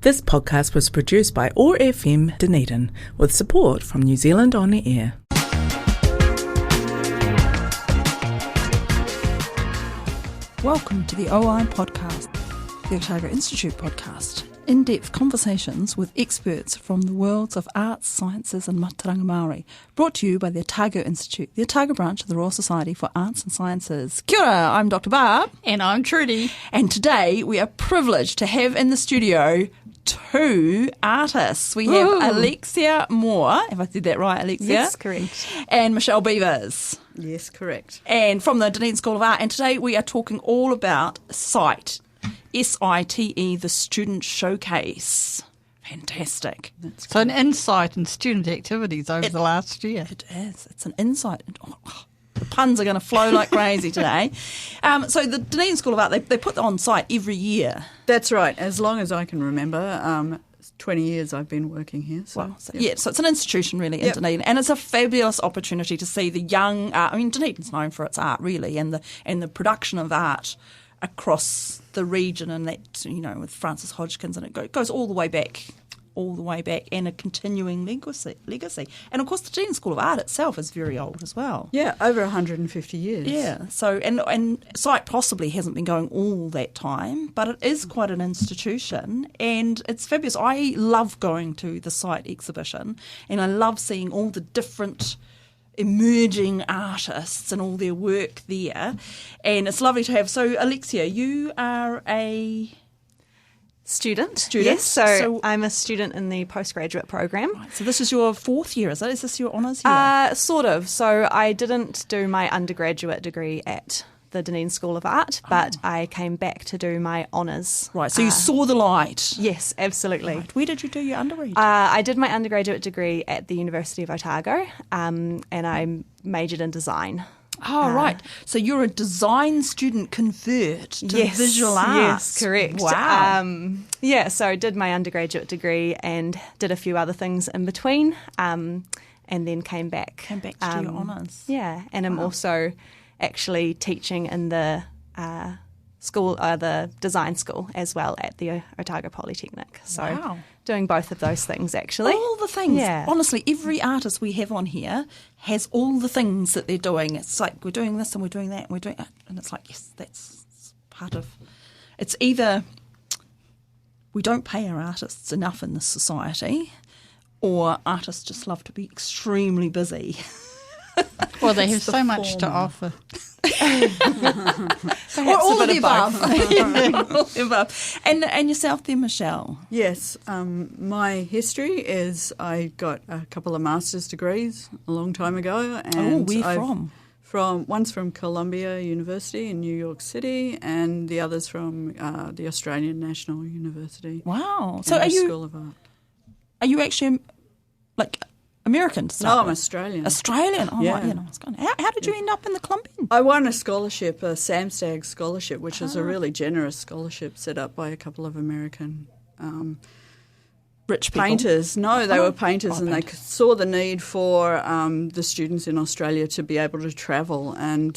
This podcast was produced by OAR FM Dunedin with support from New Zealand On Air. Welcome to the OI podcast, the Otago Institute podcast. In-depth conversations with experts from the worlds of arts, sciences and mātauranga Māori, brought to you by the Otago Institute, the Otago branch of the Royal Society for Arts and Sciences. Kia ora, I'm Dr. Barb. And I'm Trudi. And today we are privileged to have in the studio two artists. We have Alexia Moore, if I said that right, Alexia? Yes, correct. And Michelle Beevors. Yes, correct. And from the Dunedin School of Art. And today we are talking all about SITE, S-I-T-E, the Student Showcase. Fantastic. So an insight in student activities over the last year. It is. It's an insight. The puns are going to flow like crazy today. So the Dunedin School of Art, they put on site every year. That's right. As long as I can remember, 20 years I've been working here. So, wow. So it's an institution really in Dunedin, and it's a fabulous opportunity to see the young. Dunedin's known for its art really, and the production of art across the region, and that with Francis Hodgkins, and it goes all the way back, and a continuing legacy. And of course, the Dunedin School of Art itself is very old as well. Yeah, over 150 years. Yeah. So and SITE possibly hasn't been going all that time, but it is quite an institution, and it's fabulous. I love going to the SITE exhibition, and I love seeing all the different emerging artists and all their work there, and it's lovely to have. So Alexia, you are a student. Yes, so I'm a student in the postgraduate program. Right, so this is your fourth year, is it? Is this your honours year? Sort of. So I didn't do my undergraduate degree at the Dunedin School of Art, but I came back to do my honours. Right, so you saw the light. Yes, absolutely. Right. Where did you do your undergrad? I did my undergraduate degree at the University of Otago, and I majored in design. Oh, right. So you're a design student convert to visual arts. Yes, correct. Wow. So I did my undergraduate degree and did a few other things in between, and then came back. To do your honours. Yeah, and I'm also actually teaching in the school, the design school as well at the Otago Polytechnic. So doing both of those things actually. All the things. Yeah. Honestly, every artist we have on here has all the things that they're doing. It's like we're doing this and we're doing that and we're doing that. And it's like, yes, that's part of... It's either we don't pay our artists enough in this society, or artists just love to be extremely busy. Well, they have so much to offer. Or all of the above. All of the above. And yourself then, Michelle? Yes. My history is I got a couple of master's degrees a long time ago. And where from? One's from Columbia University in New York City, and the other's from the Australian National University. Wow. So School of Art. Are you actually American to start No, I'm with? Australian. Australian? Oh, Yeah. right. Yeah, no, it's gone. How did you end up in the Columbian? I won a scholarship, a Samstag scholarship, which is a really generous scholarship set up by a couple of American Rich people? painters. No, they were painters, and painters. they saw the need for the students in Australia to be able to travel, and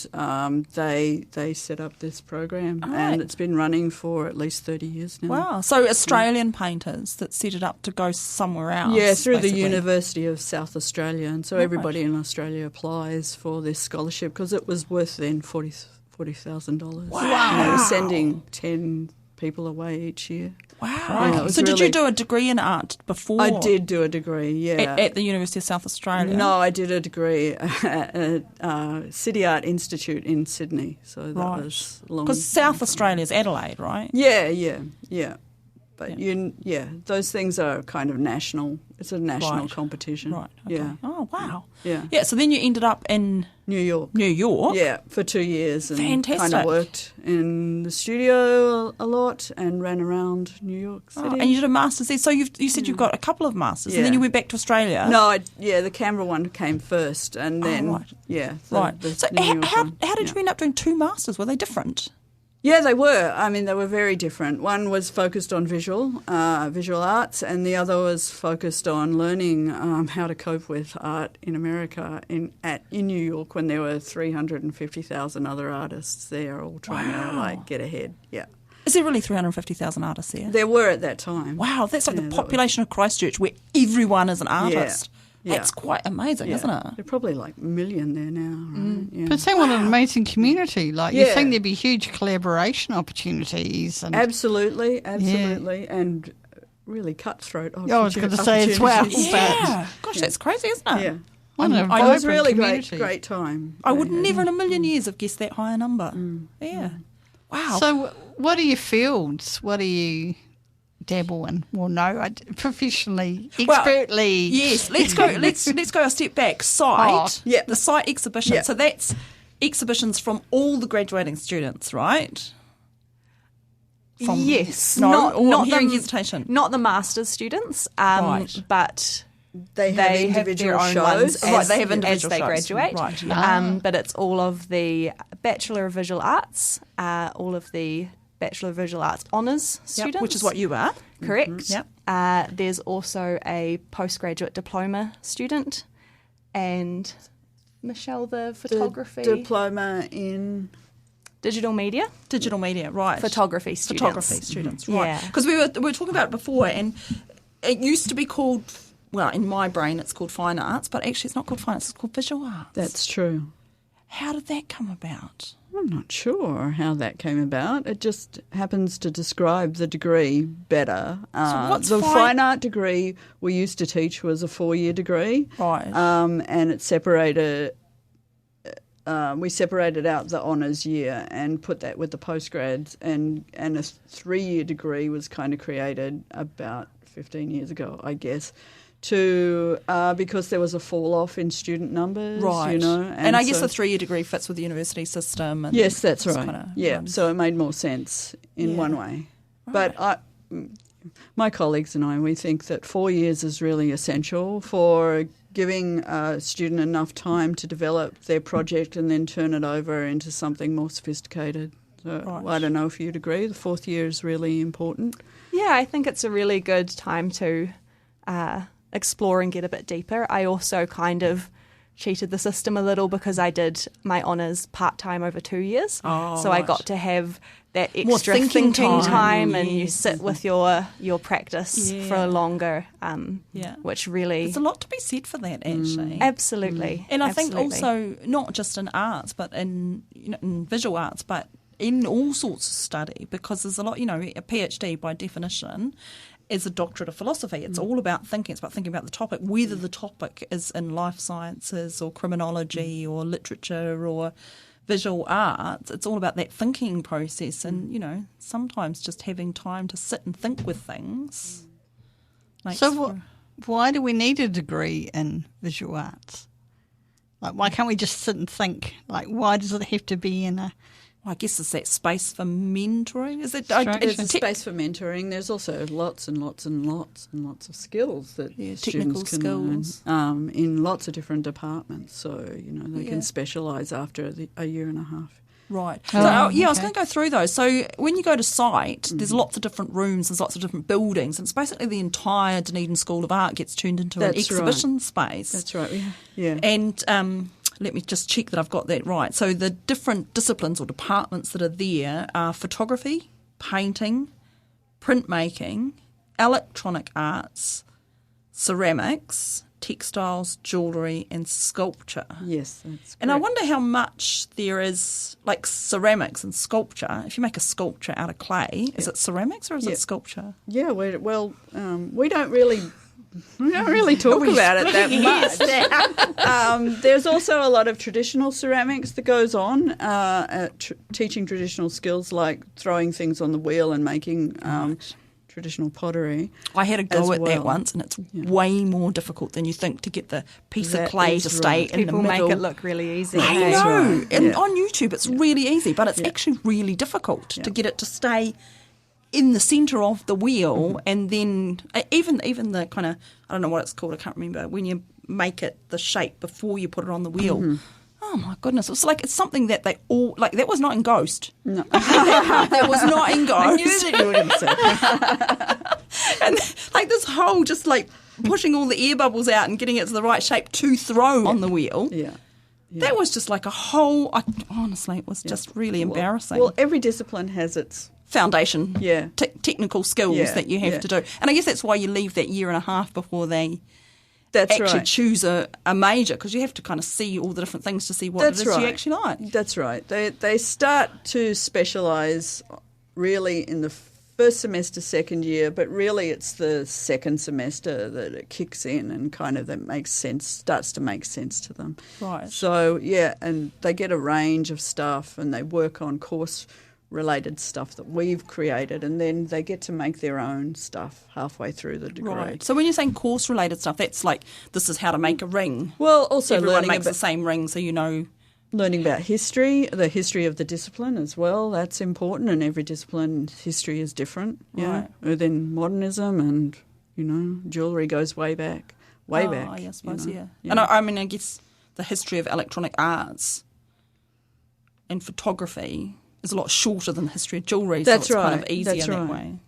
they set up this program, and it's been running for at least 30 years now. Wow. So Australian painters that set it up to go somewhere else. Yeah, through basically. the University of South Australia, and so everybody in Australia applies for this scholarship because it was worth then $40,000. Wow. And they were sending 10 people away each year. Wow. Yeah, So did you do a degree in art before? I did do a degree, yeah. At the University of South Australia? No, I did a degree at City Art Institute in Sydney. So that was long. Because South Australia's Adelaide, right? Yeah. But those things are kind of national. It's a national competition. Right. Okay. Yeah. Oh, wow. Yeah. Yeah, so then you ended up in New York. Yeah, for 2 years. And Fantastic. kind of worked in the studio a lot and ran around New York City. and you did a master's there. So you said you've got a couple of masters, and then you went back to Australia. No, the Canberra one came first, and then right. the So New York one. how did you end up doing two masters? Were they different? Yeah, they were. I mean, they were very different. One was focused on visual arts, and the other was focused on learning how to cope with art in America in New York when there were 350,000 other artists there all trying to get ahead. Yeah. Is there really 350,000 artists there? There were at that time. Wow, that's like the population of Christchurch where everyone is an artist. Yeah. That's quite amazing, isn't it? They're probably like 1 million there now, right? Yeah. But say what an amazing community. Like, you think there'd be huge collaboration opportunities. And Absolutely. And really cutthroat opportunities. I was going to say as well. Yeah. Gosh, that's crazy, isn't it? Yeah. It was really great time. I would never in a million years have guessed that higher number. Yeah. Wow. So what are your fields? What do you dabble in? Well, no, professionally, expertly. Yes, let's go a step back. Site, the site exhibition. Yeah. So that's exhibitions from all the graduating students, right? Yes. Not hearing the, hesitation. Not the master's students, Right. but They have individual their own shows. ones Right, they have as individual they shows. graduate. Right. But it's all of the Bachelor of Visual Arts, all of the Bachelor of Visual Arts honours students. Which is what you are. Correct. Yep. There's also a postgraduate diploma student, and Michelle, the photography Diploma in digital media Right. photography students. Right. Yeah. Because we were talking about it before, and it used to be called, well, in my brain it's called fine arts, but actually it's not called fine arts, it's called visual arts. That's true. How did that come about? I'm not sure how that came about. It just happens to describe the degree better. what's the fine- fine art degree we used to teach was a 4-year degree. Right. And it separated. We separated out the honours year and put that with the postgrads, and a 3-year degree was kind of created about 15 years ago, I guess, because there was a fall off in student numbers, Right. you know. And I guess the 3-year degree fits with the university system. And yes, that's it's right. So it made more sense in one way. Right. But my colleagues and I, we think that 4 years is really essential for giving a student enough time to develop their project and then turn it over into something more sophisticated. So I don't know if you'd agree. The 4th year is really important. Yeah, I think it's a really good time to explore and get a bit deeper. I also kind of cheated the system a little because I did my honours part-time over 2 years. So I got to have that extra thinking time and you sit with your practice for longer, which really... There's a lot to be said for that, actually. Absolutely. And I think also, not just in arts, but in visual arts, but in all sorts of study, because there's a lot, a PhD by definition is a doctorate of philosophy. It's all about thinking. It's about thinking about the topic, whether the topic is in life sciences or criminology or literature or visual arts. It's all about that thinking process and, sometimes just having time to sit and think with things. Why do we need a degree in visual arts? Like, why can't we just sit and think? Like, why does it have to be in a... I guess it's that space for mentoring. Is it? There's a space for mentoring. There's also lots and lots and lots and lots of skills that technical students can skills learn in lots of different departments. So, they can specialise after a year and a half. Right. I was going to go through those. So when you go to site, there's lots of different rooms, there's lots of different buildings, and it's basically the entire Dunedin School of Art gets turned into an exhibition space. That's right, yeah. And let me just check that I've got that right. So the different disciplines or departments that are there are photography, painting, printmaking, electronic arts, ceramics, textiles, jewellery and sculpture. Yes, that's correct. And I wonder how much there is, like ceramics and sculpture. If you make a sculpture out of clay, is it ceramics or is it sculpture? Yeah, we don't really talk about it that much. There's also a lot of traditional ceramics that goes on, teaching traditional skills like throwing things on the wheel and making traditional pottery. I had a go at that once, and it's way more difficult than you think to get the piece of clay to stay in People the middle. make it look really easy. I hey? know. Right. And on YouTube it's really easy, but it's actually really difficult to get it to stay in the centre of the wheel, and then even the kind of, I don't know what it's called, I can't remember, when you make it the shape before you put it on the wheel. Oh my goodness! It's something that they all like. That was not in Ghost. No, that was not in Ghost. I knew that you would have said. And like this whole just like pushing all the air bubbles out and getting it to the right shape to throw on the wheel. Yeah. That was just like a whole. Honestly, it was just really embarrassing. Well, every discipline has its foundation, Yeah. technical skills Yeah, that you have yeah. to do. And I guess that's why you leave that year and a half before they That's actually right. choose a major, because you have to kind of see all the different things to see what That's it is right. you actually like. That's right. They start to specialise really in the first semester, second year, but really it's the second semester that it kicks in and kind of that makes sense, starts to make sense to them. Right. So, yeah, and they get a range of stuff and they work on course-related stuff that we've created, and then they get to make their own stuff halfway through the degree. Right. So when you're saying course-related stuff, that's like, this is how to make a ring. Well, also Everyone learning makes about, the same ring, so you know. learning about history, the history of the discipline as well. That's important, and every discipline's history is different. Right. Within modernism, and jewellery goes way back. Way back. I suppose, yeah. Yeah. And I mean, I guess the history of electronic arts and photography is a lot shorter than the history of jewellery, so That's it's kind of right. easier That's that right. way.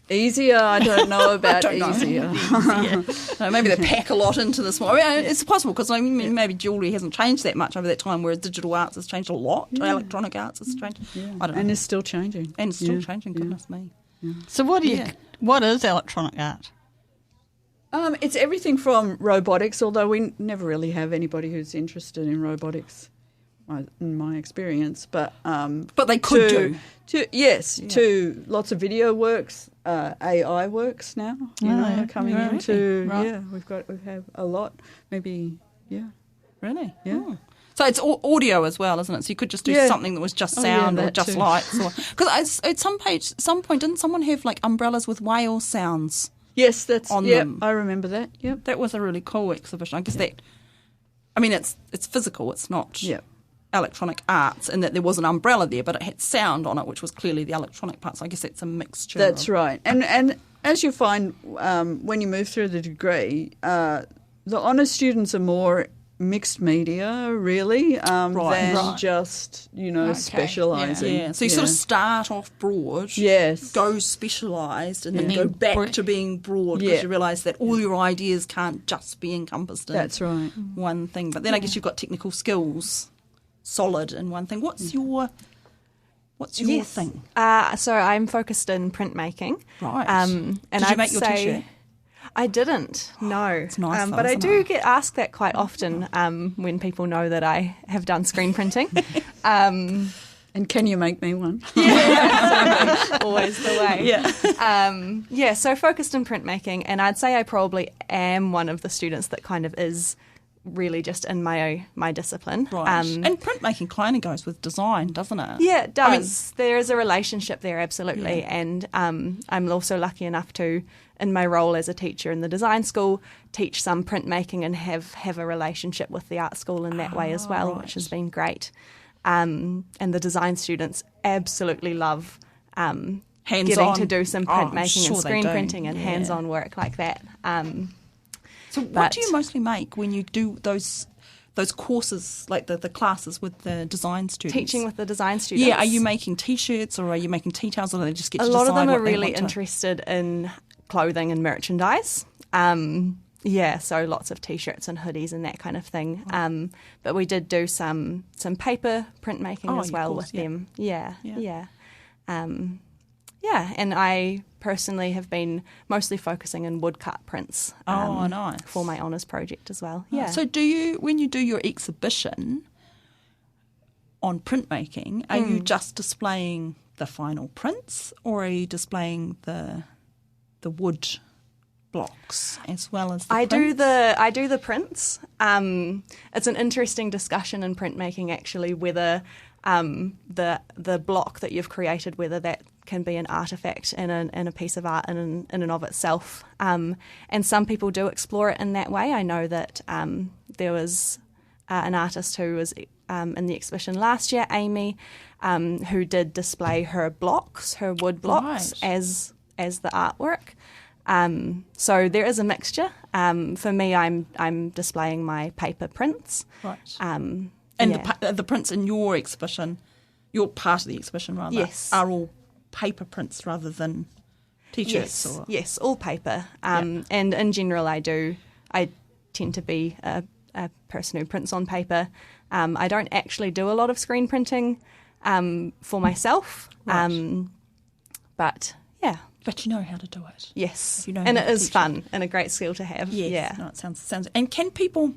Easier, I don't know about don't know. easier. Maybe they pack a lot into this one. I mean, it's possible, because I mean, maybe jewellery hasn't changed that much over that time, whereas digital arts has changed a lot. Electronic arts has changed. I don't know. And it's still changing. And it's still changing, goodness me. So what is electronic art? It's everything from robotics, although we never really have anybody who's interested in robotics, in my experience. But they could do. To lots of video works, AI works now. Coming into we have a lot. Maybe Really? Yeah. Oh. So it's audio as well, isn't it? So you could just do something that was just sound or that just too. lights. Because at some point, didn't someone have like umbrellas with whale sounds? Yes, that's on them. I remember that. Yep. That was a really cool exhibition. I guess that. I mean, it's physical. It's not electronic arts, in that there was an umbrella there, but it had sound on it, which was clearly the electronic part. So I guess it's a mixture. That's right. And as you find when you move through the degree, the honours students are more mixed media, really, than just, specialising. Yeah. So you sort of start off broad, Yes. go specialised, and then go back to being broad, because you realise that all your ideas can't just be encompassed in That's right. one thing. But then I guess you've got technical skills solid in one thing. What's your thing? So I'm focused in printmaking. Right. And Did you I'd make your say t-shirt? I didn't, no. It's nice though, but I isn't do it? get asked that quite often when people know that I have done screen printing. And can you make me one? Always the way. Yeah. So focused in printmaking, and I'd say I probably am one of the students that kind of is really just in my discipline. Right. And printmaking kind of goes with design, doesn't it? Yeah, it does. There is a relationship there, absolutely. Yeah. And I'm also lucky enough to, in my role as a teacher in the design school, teach some printmaking and have a relationship with the art school in that way as well, which has been great. And the design students absolutely love getting to do some printmaking and screen printing and hands-on work like that. So what do you mostly make when you do those courses, like the classes with the design students? Teaching with the design students. Yeah, are you making T-shirts or are you making tea towels, or do they just get to A decide lot of them what are they really want to- interested in clothing and merchandise. So lots of T-shirts and hoodies and that kind of thing. But we did do some paper printmaking as well with them. Yeah. And I personally have been mostly focusing in woodcut prints. Nice. For my honours project as well. Yeah. So when you do your exhibition on printmaking, are you just displaying the final prints, or are you displaying the wood blocks as well as the I prints? do the prints. It's an interesting discussion in printmaking actually, whether the block that you've created, whether that can be an artefact in a piece of art in and of itself. And some people do explore it in that way. I know that there was an artist who was in the exhibition last year, Amy, who did display her wood blocks as the artwork. So there is a mixture. For me, I'm displaying my paper prints. Right. And the prints in your exhibition, your part of the exhibition rather, yes, are all paper prints rather than T-shirts? Yes, or? yes, all paper. And in general, I tend to be a person who prints on paper. I don't actually do a lot of screen printing for myself. Right. But yeah. But you know how to do it. Yes. You know and how it to is teach fun and a great skill to have. Yes. Yeah. No, it sounds. And can people?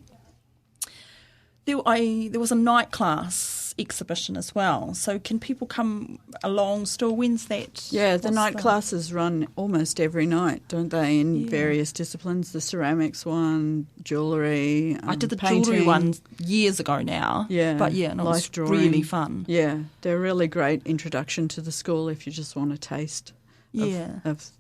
There was a night class exhibition as well. So can people come along still? When's that? Yeah, the night classes run almost every night, don't they, in Yeah. various disciplines. The ceramics one, jewellery, I did the painting. jewellery one years ago now. Yeah, But yeah, and it life was drawing. really fun. Yeah, they're a really great introduction to the school if you just want a taste Yeah. of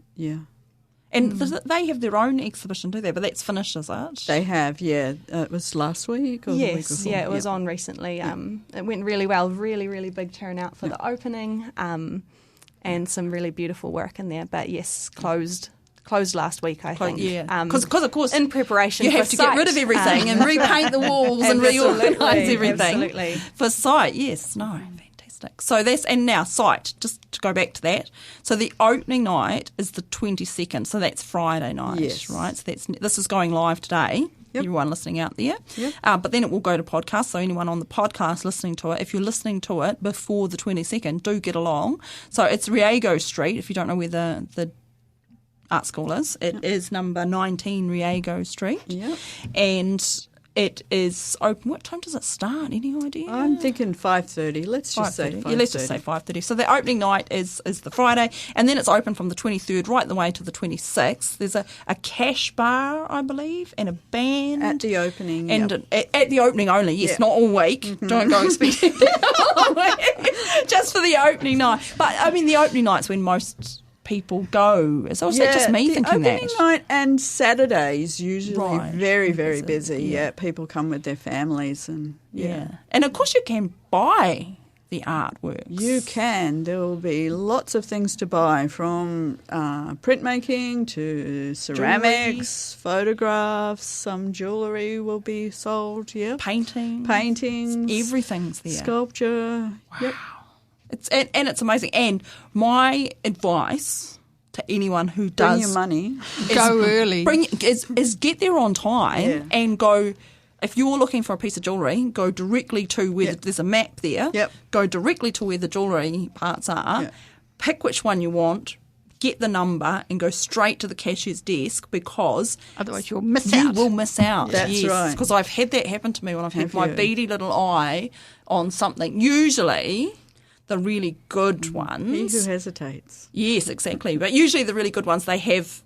And they have their own exhibition, do they? But that's finished, is it? They have, yeah. It was last week or the week Yes, before? yeah, it was on recently. It went really well, really, really big turnout for the opening, and some really beautiful work in there. But yes, closed last week, I think. Yeah, because of course in preparation you for have to get rid of site. everything and repaint the walls and reorganise everything. Absolutely. For site, yes, no, fantastic. So and now site, just to go back to that. So the opening night is the 22nd, so that's Friday night, Yes. right? So this is going live today. Yep. Everyone listening out there. Yep. But then it will go to podcast, so anyone on the podcast listening to it, if you're listening to it before the 22nd, do get along. So it's Riego Street, if you don't know where the art school is. It is number 19 Riego Street. Yep. And it is open. What time does it start? Any idea? I'm thinking 5:30. Let's just say 5:30. Yeah, let's just say 5:30. So the opening night is the Friday, and then it's open from the 23rd right the way to the 26th. There's a cash bar, I believe, and a band. At the opening, And yep. at the opening only, yes, Yep. not all week. Don't go expecting all week. Just for the opening night. But, I mean, the opening night's when most people go. So is that just me thinking the that? opening night and Saturdays usually Right. very, very Busy, busy. yeah. Yeah, people come with their families and Yeah. And, of course, you can buy the artworks. You can. There will be lots of things to buy, from printmaking to ceramics, photographs, some jewellery will be sold, yeah. Paintings. Everything's there. Sculpture. Wow. Yep. It's amazing. And my advice to anyone who Bring does your money. Go early. is get there on time Yeah. and go. If you're looking for a piece of jewellery, go directly to where there's a map there. Yep. Go directly to where the jewellery parts are. Yep. Pick which one you want. Get the number and go straight to the cashier's desk, because Otherwise you'll miss you out. will miss out. That's right. Because I've had that happen to me when I've had Have my you? beady little eye on something. Usually the really good He ones. who hesitates. Yes, exactly. But usually the really good ones, they have,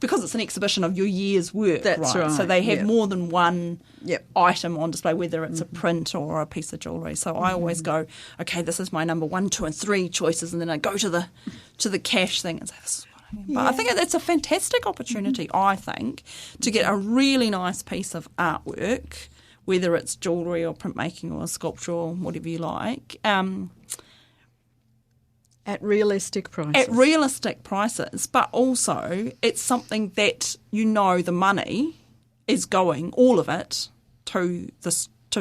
because it's an exhibition of your year's work. That's right, So they have yep. more than one Yep. item on display, whether it's a print or a piece of jewellery. So I always go, okay, this is my number 1, 2 and 3 choices, and then I go to the cash thing and say, this is what I mean. But I think it's a fantastic opportunity, I think, to get a really nice piece of artwork, whether it's jewellery or printmaking or sculpture or whatever you like, At realistic prices. at realistic prices. But also it's something that the money is going, all of it, to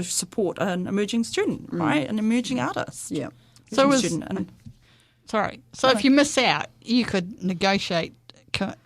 support an emerging student, right? An emerging artist. Yeah. So Emerging is- student. And So if you miss out, you could negotiate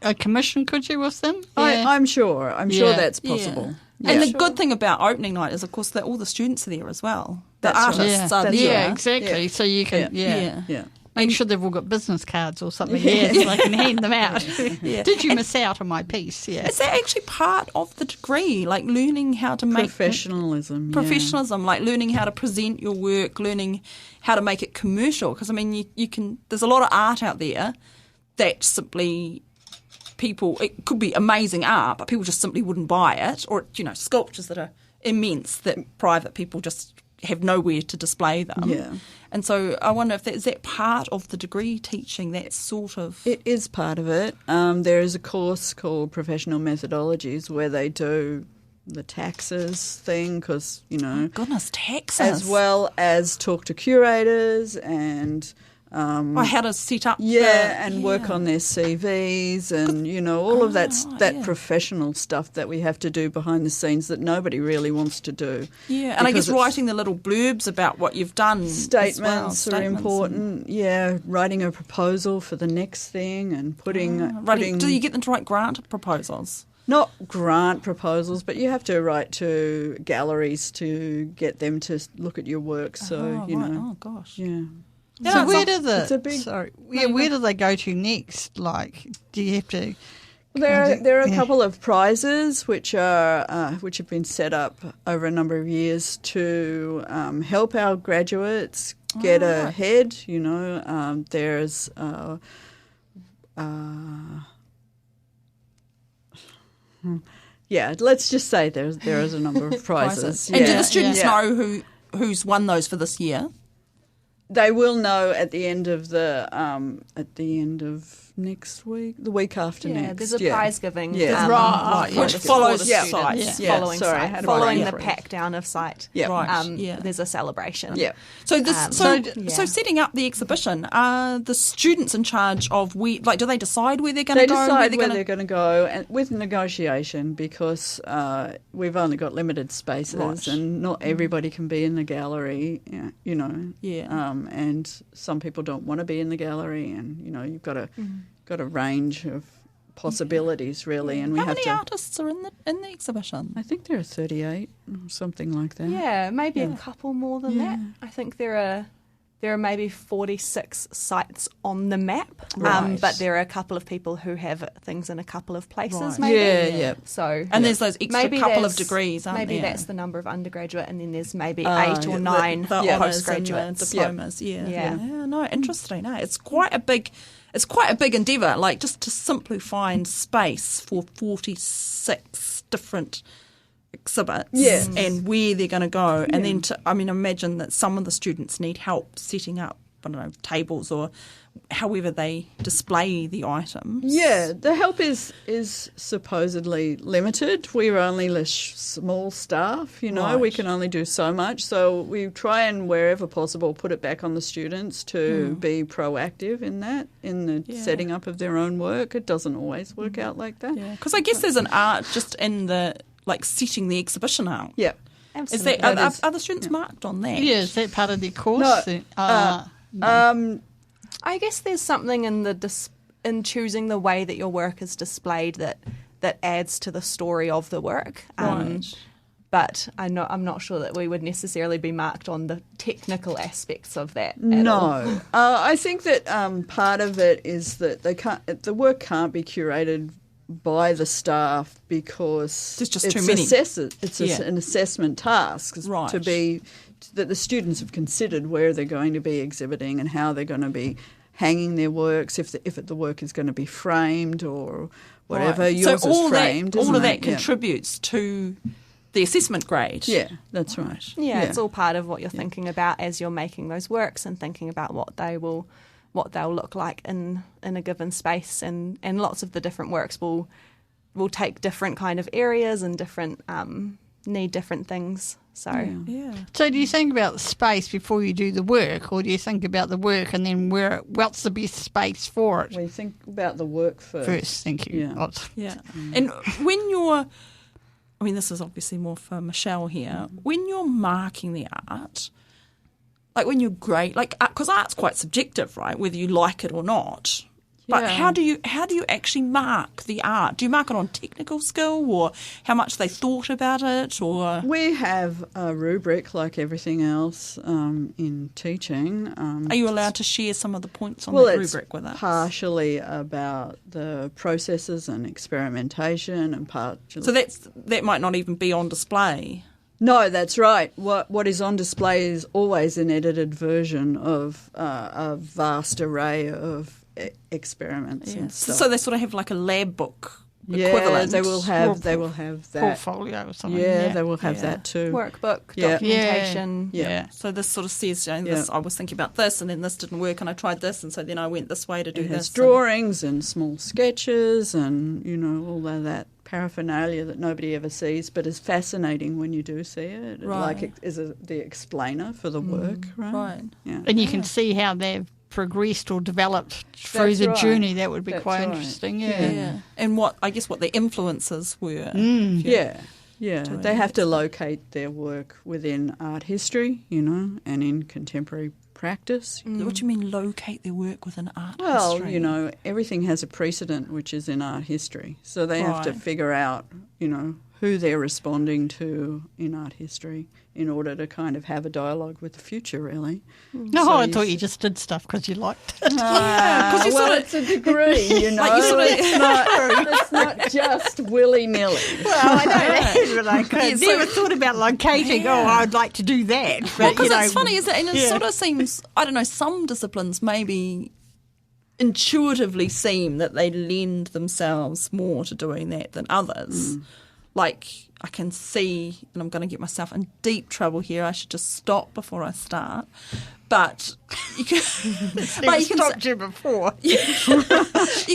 a commission, could you, with them? I'm sure. I'm sure Yeah. that's possible. And the good thing about opening night is, of course, that all the students are there as well. The That's right. artists are That's there. Yeah, exactly. Yeah. So you can, Yeah. Yeah. Make sure they've all got business cards or something, so I can hand them out. Yeah. Did you miss out on my piece? Yeah. Is that actually part of the degree, like learning how to make Professionalism. professionalism, like learning how to present your work, learning how to make it commercial? Because, I mean, you can. There's a lot of art out there that simply it could be amazing art, but people just simply wouldn't buy it, or sculptures that are immense that private people just have nowhere to display them. Yeah. And so I wonder if is that part of the degree teaching, that sort of... It is part of it. There is a course called Professional Methodologies where they do the taxes thing, because, Goodness, taxes. as well as talk to curators and... how to set up and work on their CVs and, all of that yeah. professional stuff that we have to do behind the scenes that nobody really wants to do. Yeah, and I guess Because it's- writing the little blurbs about what you've done Statements as well. are important. Writing a proposal for the next thing and putting... Do you get them to write grant proposals? Not grant proposals, but you have to write to galleries to get them to look at your work. So, right. Oh, gosh. Yeah. So where do it's a big- where do they go to next? Like, do you have to? There are a couple of prizes which have been set up over a number of years to help our graduates get ahead. You know, there's let's just say there is a number of prizes. And do the students know who's won those for this year? They will know at the end of next week, the week after next. There's a prize giving, which follows site. Following the pack down of site. Yeah. There's a celebration. Yeah. So so setting up the exhibition, are the students in charge of do they decide where they're going to go? They decide where they're going to go, and with negotiation, because we've only got limited spaces, and not everybody can be in the gallery. You know. Yeah. And some people don't want to be in the gallery, and you know you've got a range of possibilities really. And we How have many artists are in the exhibition? I think there are 38 or something like that. Yeah, maybe a couple more than that. I think there are maybe 46 sites on the map, but there are a couple of people who have things in a couple of places, maybe. Yeah. So there's those extra couple of degrees, aren't maybe there? that's the number of undergraduate, and then there's maybe 8 or 9 postgraduates. Diplomas. No, interesting. It's quite a big endeavour. Like just to simply find space for 46 different exhibits and where they're going to go, and then imagine that some of the students need help setting up, I don't know, tables or however they display the items. Yeah, the help is supposedly limited. We're only a small staff, you know, we can only do so much. So we try and wherever possible put it back on the students to be proactive in the setting up of their own work. It doesn't always work out like that. Yeah, because I guess there's an art just in the setting the exhibition out. Yeah. Absolutely. Are the students marked on that? Yeah, is that part of their course? No. I guess there's something in choosing the way that your work is displayed that adds to the story of the work. But I'm not sure that we would necessarily be marked on the technical aspects of that. No, I think that part of it is that the work can't be curated by the staff because there's just too many. It's an assessment task to be that the students have considered where they're going to be exhibiting and how they're going to be hanging their works, if the work is going to be framed or whatever. Right. Yours so all is framed. All of that contributes to the assessment grade. Yeah, that's right. Yeah, it's all part of what you're thinking about as you're making those works and thinking about what they'll look like in a given space, and lots of the different works will take different kind of areas and different need different things. So So do you think about the space before you do the work, or do you think about the work and then what's the best space for it? We think about the work first. Thank you. Yeah. And when you're, this is obviously more for Michelle here, when you're marking the art, like when you're because art's quite subjective, right? Whether you like it or not. But how do you actually mark the art? Do you mark it on technical skill, or how much they thought about it, or? We have a rubric like everything else in teaching. Are you allowed to share some of the points on that rubric with us? It's partially about the processes and experimentation, and partially. So that might not even be on display. No, that's right. What is on display is always an edited version of a vast array of experiments and stuff. So they sort of have like a lab book equivalent. They will have that portfolio or something. They will have that too. Workbook, documentation. So this sort of says, this, I was thinking about this, and then this didn't work, and I tried this, and so then I went this way to do this. Drawings and small sketches, and all of that paraphernalia that nobody ever sees, but is fascinating when you do see it. Right. Like it is the explainer for the work, right? Right. Yeah. And you can see how they've progressed or developed through the journey. That would be quite interesting. Yeah. And what the influences were. They have to locate their work within art history, and in contemporary practice. What do you mean locate their work within art history? Well, everything has a precedent which is in art history. So they have to figure out, who they're responding to in art history in order to kind of have a dialogue with the future, really. No, So I you thought you just did stuff because you liked it. Because you well, sort of- it's a degree, you know. Like you sort of- it's not just willy-nilly. Well, I know that, but I could. Yeah, so- never thought about locating, I'd like to do that. But, Because you know, it's funny, isn't it? And it sort of seems, I don't know, some disciplines maybe intuitively seem that they lend themselves more to doing that than others. Like, I can see, and I'm going to get myself in deep trouble here, I should just stop before I start. But you can, Never stopped you before. you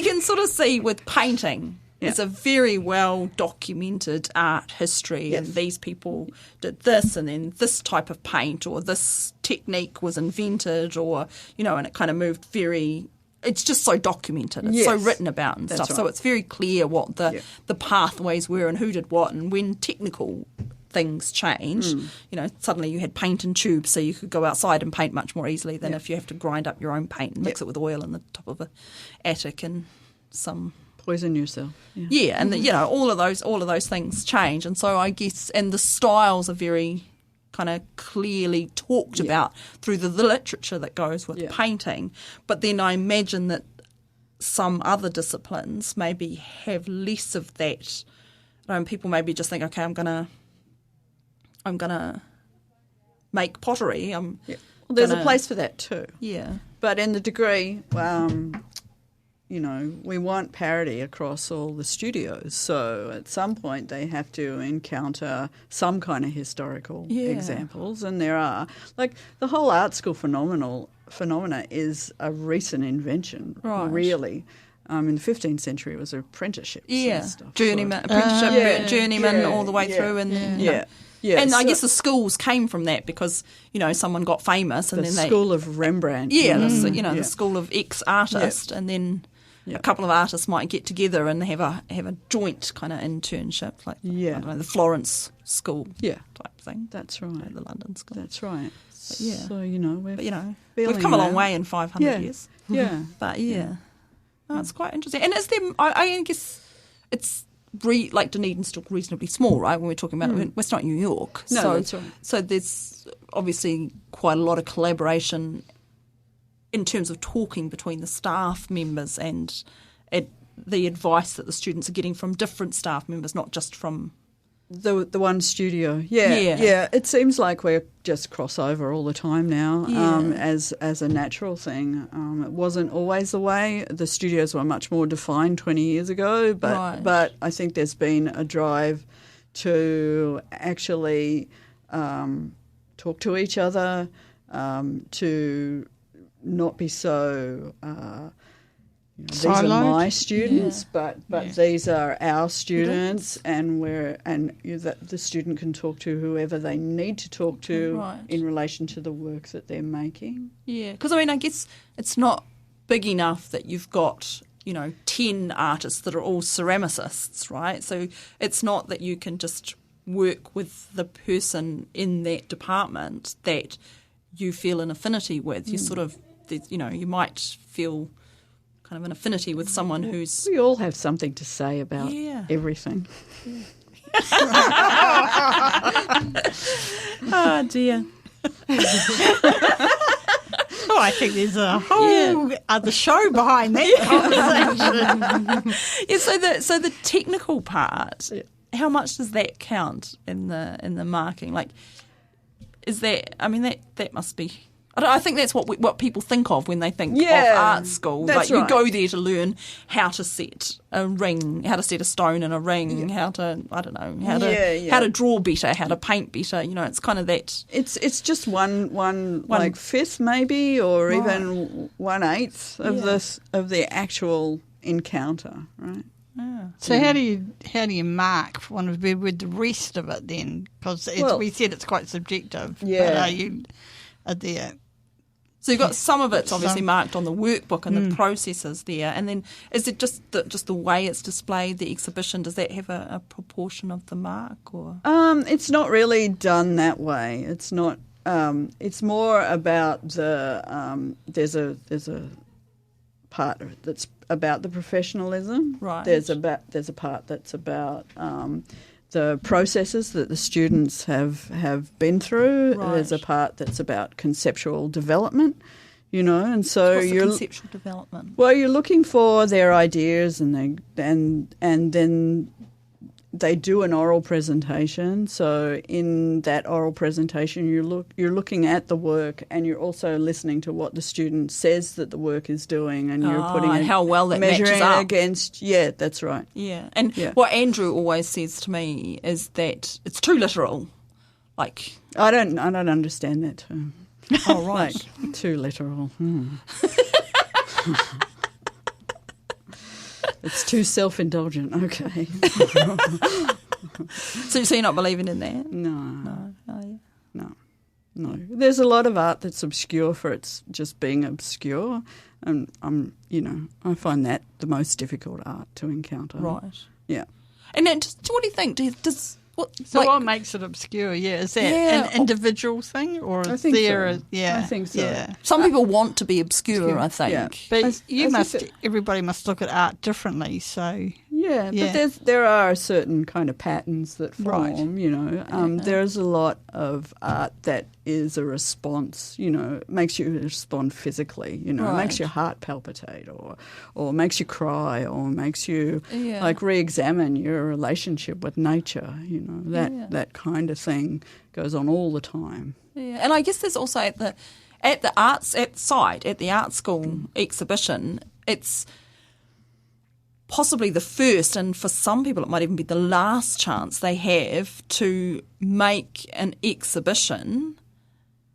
can sort of see with painting, it's a very well documented art history, and these people did this, and then this type of paint or this technique was invented, or, you know, and it kind of moved very. It's just so documented. It's so written about and stuff. right. So it's very clear what the pathways were and who did what, and when technical things changed, you know, suddenly you had paint and tubes, so you could go outside and paint much more easily than if you have to grind up your own paint and mix it with oil in the top of an attic and some. Poison yourself. Yeah. Yeah, and you know, all of those things change, and so I guess, and the styles are very kind of clearly talked about through the literature that goes with painting. But then I imagine that some other disciplines maybe have less of that. And people maybe just think, okay, I'm gonna make pottery. Well, there's a place for that too. Yeah. But in the degree, you know, we want parity across all the studios. So at some point they have to encounter some kind of historical examples, and there are. Like, the whole art school phenomena is a recent invention, really. In the 15th century, it was apprenticeships and stuff. Journeyman, apprenticeship, journeyman all the way through. And you know. Yeah, and I so- guess the schools came from that because, you know, someone got famous and the then School of Rembrandt. the school of X artist, and then a couple of artists might get together and have a joint kind of internship, like I don't know, the Florence School type thing. That's right. The London School. That's right. But, yeah. So, you know, we've come a long way in 500 years. Yeah. But no, it's quite interesting. And is there? I guess it's. Like Dunedin's still reasonably small, right? When we're talking about it, it's not New York. No, so, that's right. So there's obviously quite a lot of collaboration in terms of talking between the staff members and the advice that the students are getting from different staff members, not just from the one studio. Yeah. It seems like we're just crossover all the time now, as a natural thing. It wasn't always the way. The studios were much more defined 20 years ago, but I think there's been a drive to actually talk to each other, to not be so. These are my students, but these are our students, and the student can talk to whoever they need to talk to in relation to the work that they're making. Yeah, because I mean, I guess it's not big enough that you've got 10 artists that are all ceramicists, right? So it's not that you can just work with the person in that department that you feel an affinity with. You sort of, you might feel kind of an affinity with someone who's... We all have something to say about everything. Oh, dear. Oh, I think there's a whole other show behind that conversation. So the technical part, how much does that count in the marking? Like, is that... I mean, that must be... I think that's what people think of when they think of art school. That's like, you go there to learn how to set a ring, how to set a stone in a ring, how to, I don't know, how to draw better, how to paint better. It's kind of that. It's just one like fifth maybe, or even 1/8 of the actual encounter, right? Yeah. So how do you mark one of with the rest of it then? Because we said it's quite subjective. Yeah. But are there? So you've got some of it's obviously marked on the workbook and the processes there, and then is it just the way it's displayed, the exhibition? Does that have a proportion of the mark, or? It's not really done that way. It's not. It's more about the. There's a part that's about the professionalism. Right. There's a part that's about the processes that the students have been through. Right. There's a part that's about conceptual development, and so What's the you're conceptual development? well, you're looking for their ideas, and then they do an oral presentation. So in that oral presentation, you're looking at the work, and you're also listening to what the student says that the work is doing, and you're putting and it, how well that measuring matches it up. against. Yeah, that's right. Yeah, and Yeah. what Andrew always says to me is that it's too literal. Like, I don't understand that term. oh right, Like too literal. It's too self-indulgent. Okay. so you're not believing in that? No. Oh, yeah. No. There's a lot of art that's obscure for its just being obscure, and I find that the most difficult art to encounter. Right. Yeah. And then, what do you think? So what makes it obscure? Yeah, is that Yeah. an individual thing, or I is think there? so. Yeah, I think so. Yeah. Some people want to be obscure, I think. Yeah. But I think that- everybody must look at art differently. So Yeah, Yeah. but there are certain kind of patterns that Right. form, There's a lot of art that is a response, makes you respond physically, it Right. makes your heart palpitate or makes you cry or makes you Yeah. re-examine your relationship with nature, that kind of thing goes on all the time. Yeah, and I guess there's also at the art school exhibition, it's possibly the first, and for some people it might even be the last chance they have to make an exhibition.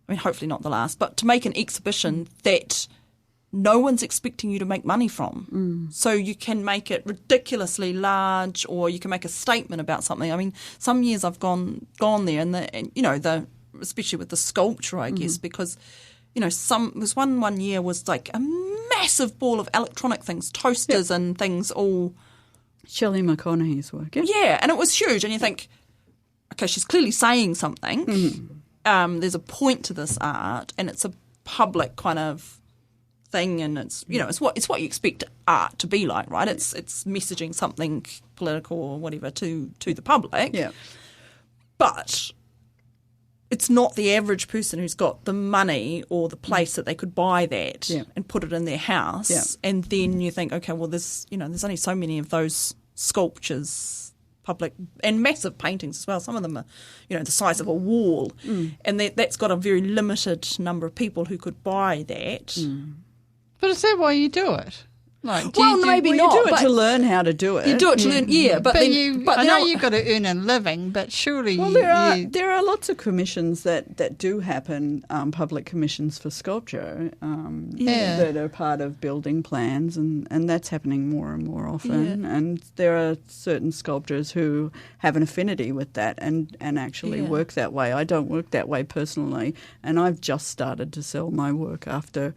I mean, hopefully not the last, but to make an exhibition that no one's expecting you to make money from. So you can make it ridiculously large, or you can make a statement about something. I mean, some years I've gone there, and especially with the sculpture, I guess, because one year was like a massive ball of electronic things, toasters and things all. Shelley McConaughey's work. Yeah, and it was huge, and you think, okay, she's clearly saying something. There's a point to this art, and it's a public kind of thing, and it's what you expect art to be like, right? It's messaging something political or whatever to the public. Yeah. But it's not the average person who's got the money or the place that they could buy that and put it in their house. Yeah. And then you think, okay, well, there's only so many of those sculptures, public and massive paintings as well. Some of them are, the size of a wall, and that's got a very limited number of people who could buy that. but is that why you do it? Like, do Well, you do, maybe You not. do it but to learn how to do it. You do it to learn, but But then, I know then you've got to earn a living, but surely Well, there are lots of commissions that do happen, public commissions for sculpture, that are part of building plans, and that's happening more and more often. Yeah. And there are certain sculptors who have an affinity with that and actually work that way. I don't work that way personally, and I've just started to sell my work after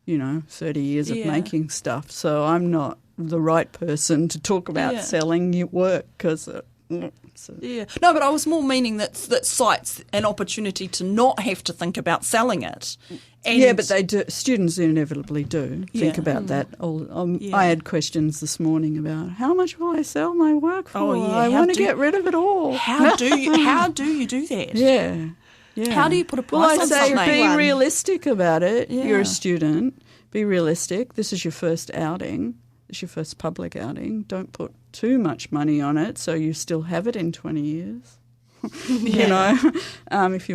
30 years of making stuff. So I'm not the right person to talk about selling your work because... Yeah. No, but I was more meaning that cites an opportunity to not have to think about selling it. And but they do. Students inevitably do think about that. I had questions this morning about how much will I sell my work for? Oh, yeah. I want to get rid of it all. How do you do that? Yeah. Yeah. How do you put a price Well, I on say something? be realistic about it. Yeah. You're a student. Be realistic. This is your first outing. It's your first public outing. Don't put too much money on it so you still have it in 20 years. If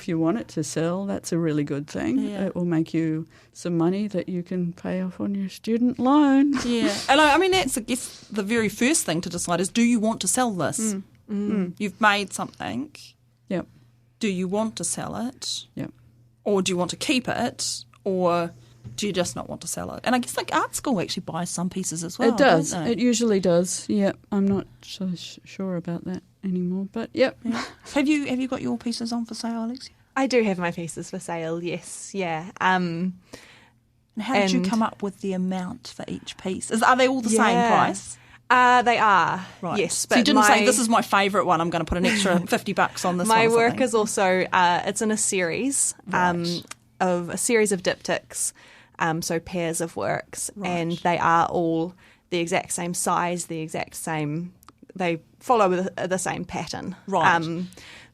you want it to sell, that's a really good thing. Yeah. It will make you some money that you can pay off on your student loan. Yeah. And I mean, that's, I guess, the very first thing to decide is, do you want to sell this? You've made something. Yep. Do you want to sell it? Yep. Or do you want to keep it? Or do you just not want to sell it? And I guess art school actually buys some pieces as well. It does. Don't they? It usually does. Yep. I'm not so sure about that anymore, but yep. Yeah. Have you got your pieces on for sale, Alexia? I do have my pieces for sale, yes, yeah. And how did you come up with the amount for each piece? Are they all the same price? They are, Right. yes. So you didn't say, this is my favourite one, I'm going to put an extra $50 on this one. My or work something. is also, it's in a series of a series of diptychs, so pairs of works, and they are all the exact same size, the exact same they follow the same pattern. Right.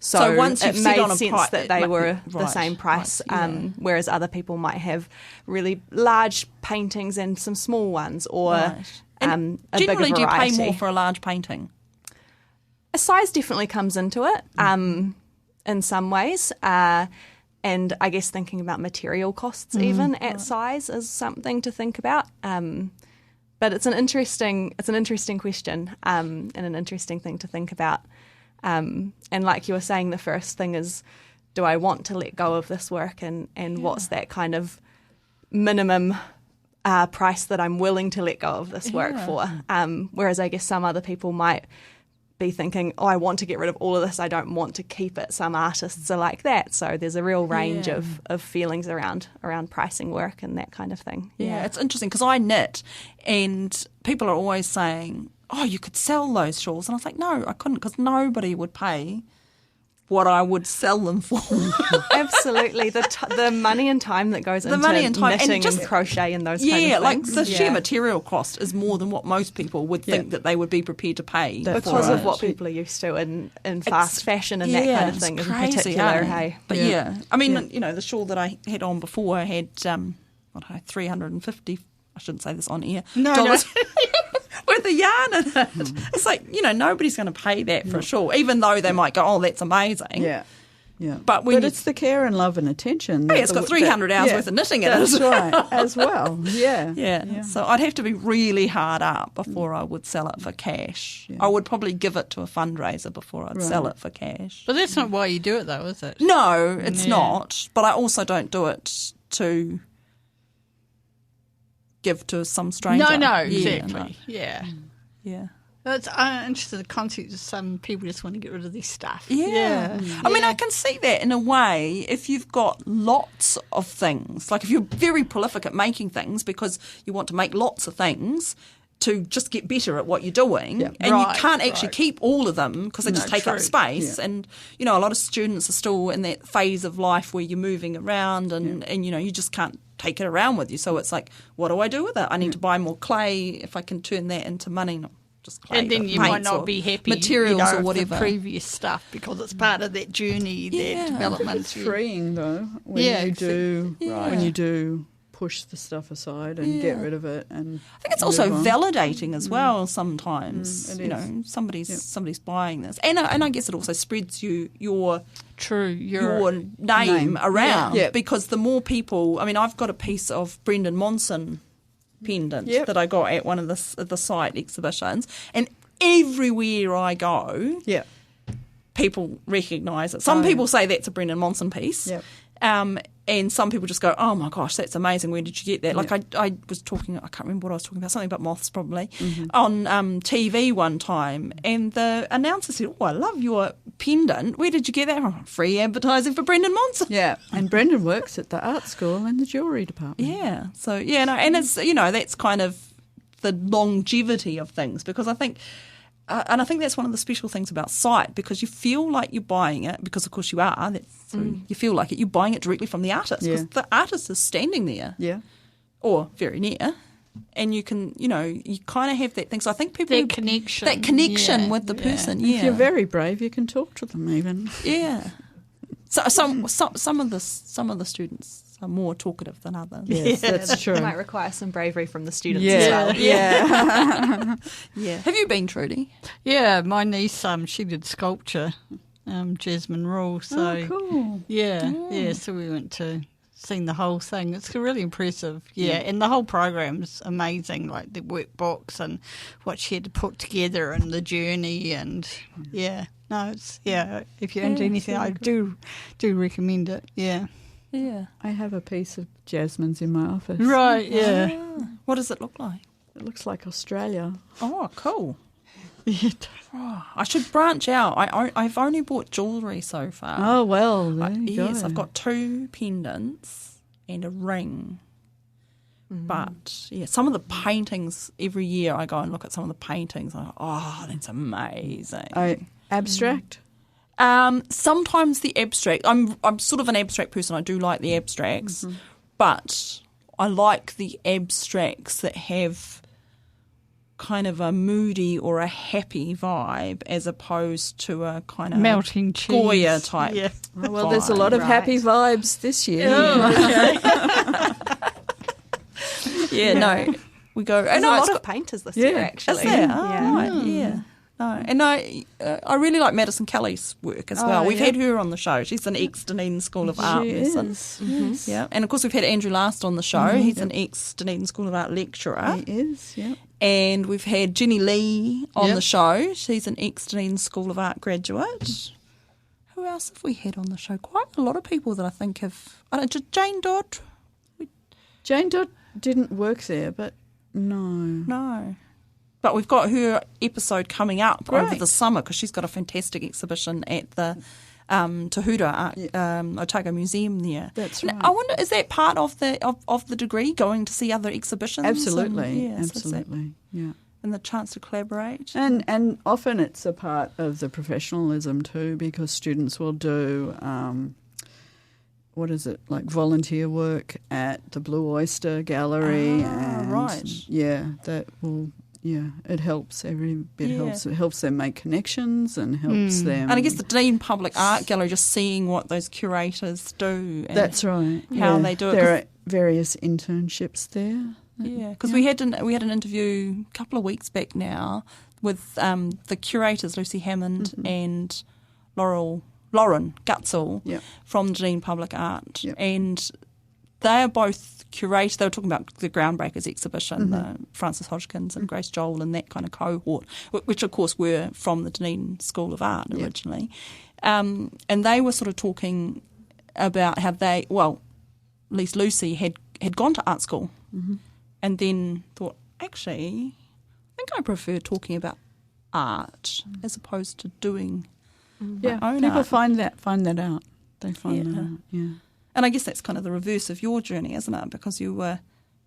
So once it you've set made on a sense price, that they were the same price, whereas other people might have really large paintings and some small ones, or Right. And a bigger generally, do you variety. pay more for a large painting? A size definitely comes into it in some ways. And I guess thinking about material costs even at size is something to think about. But it's an interesting question and an interesting thing to think about. And like you were saying, the first thing is, do I want to let go of this work, and what's that kind of minimum price that I'm willing to let go of this work for? Whereas I guess some other people might be thinking, I want to get rid of all of this, I don't want to keep it. Some artists are like that. So there's a real range of feelings around pricing work and that kind of thing. Yeah, it's interesting because I knit, and people are always saying, oh, you could sell those shawls. And I was like, no, I couldn't, because nobody would pay what I would sell them for. Absolutely. The money and time that goes into knitting and crochet and those kind of things. Yeah, like the sheer material cost is more than what most people would think that they would be prepared to pay. Because of what people are used to in fast fashion and that kind of thing in crazy, particular. Hey? But I mean, the shawl that I had on before had, $350, I shouldn't say this on air, dollars. With the yarn in it. It's like, nobody's going to pay that for a shawl, even though they might go, oh, that's amazing. Yeah. Yeah. But it's the care and love and attention. Hey, it's got 300 hours worth of knitting in it. That's right, as well. Yeah. Yeah. So I'd have to be really hard up before I would sell it for cash. Yeah. I would probably give it to a fundraiser before I'd sell it for cash. But that's not why you do it, though, is it? No, it's not. But I also don't do it to give to some stranger. No, exactly. Yeah. It's I'm interested in the concept of some people just want to get rid of their stuff. Yeah. I mean, I can see that in a way if you've got lots of things. Like if you're very prolific at making things because you want to make lots of things to just get better at what you're doing. Yeah. And you can't actually keep all of them because they just take up space. Yeah. And, a lot of students are still in that phase of life where you're moving around and you just can't take it around with you. So it's like, what do I do with it? I need to buy more clay if I can turn that into money, not just clay. And then you might not be happy materials or whatever. The previous stuff because it's part of that journey, that development. It's freeing though when you do push the stuff aside and get rid of it. And I think it's also validating as well sometimes. Somebody's buying this. And I guess it also spreads your name around because the more people, I mean, I've got a piece of Brendan Monson pendant that I got at one of the site exhibitions, and everywhere I go, people recognise it. Some people say that's a Brendan Monson piece. And some people just go, oh my gosh, that's amazing. Where did you get that? Like I was talking, I can't remember what I was talking about, something about moths probably, on TV one time. And the announcer said, oh, I love your pendant. Where did you get that from? Free advertising for Brendan Monson. Yeah, and Brendan works at the art school in the jewellery department. Yeah, so and it's, that's kind of the longevity of things because I think... and I think that's one of the special things about site because you feel like you're buying it because, of course, you are. You feel like it. You're buying it directly from the artist because the artist is standing there or very near and you can, you kind of have that thing. So I think people... That connection with the person, If you're very brave, you can talk to them even. Yeah. So some of the students are more talkative than others. Yes, that's true. It might require some bravery from the students as well. Yeah. Have you been, Trudi? Yeah, my niece, she did sculpture, Jasmine Rule. So, cool. Yeah, so we went to seen the whole thing. It's really impressive. Yeah, and the whole program's amazing, like the workbooks and what she had to put together and the journey and if you're into anything, I do recommend it. Yeah. Yeah. I have a piece of Jasmine's in my office. Right, yeah. What does it look like? It looks like Australia. Oh, cool. I should branch out. I've only bought jewellery so far. Oh, well, there you go. Yes, I've got 2 pendants and a ring. But, some of the paintings, every year I go and look at some of the paintings. I'm like, oh, that's amazing. Abstract? Sometimes the abstract. I'm sort of an abstract person. I do like the abstracts, but I like the abstracts that have kind of a moody or a happy vibe as opposed to a kind of melting cheese Goya type. Yeah. Oh, well, there's a lot of happy vibes this year. Yeah, no, we go. There's And a it's lot got- of painters this year, actually. Is there? Oh, Yeah. right, yeah. No, and I really like Madison Kelly's work as well. We've had her on the show. She's an ex-Dunedin School of Art person. Yes. Yeah, and of course we've had Andrew Last on the show. He's an ex-Dunedin School of Art lecturer. He is, yeah. And we've had Jenny Lee on the show. She's an ex-Dunedin School of Art graduate. Who else have we had on the show? Quite a lot of people that I think have. I don't know, Jane Dodd. Jane Dodd didn't work there, but No. But we've got her episode coming up over Great. the summer because she's got a fantastic exhibition at the Tahuta Otago Museum there. That's And right. I wonder, is that part of the degree, going to see other exhibitions? Absolutely, And, so it's that- absolutely, yeah. and the chance to collaborate. And often it's a part of the professionalism too, because students will do like volunteer work at the Blue Oyster Gallery, and right. that will. Yeah, it helps every bit. Yeah. Helps. It helps them make connections and helps them. And I guess the Dunedin Public Art Gallery, just seeing what those curators do. And that's right. How they do it. There are various internships there. Yeah, because we had an interview a couple of weeks back now with the curators Lucy Hammond and Lauren Gutzel Yep. from Dunedin Public Art, Yep. and they are both curators. They were talking about the Groundbreakers exhibition, the Frances Hodgkins and Grace Joel and that kind of cohort, which of course were from the Dunedin School of Art originally, and they were sort of talking about how they, well, at least Lucy had gone to art school. And then thought, actually, I think I prefer talking about art as opposed to doing my own people art. find that out. They find that Yeah. out. Yeah. And I guess that's kind of the reverse of your journey, isn't it? Because you were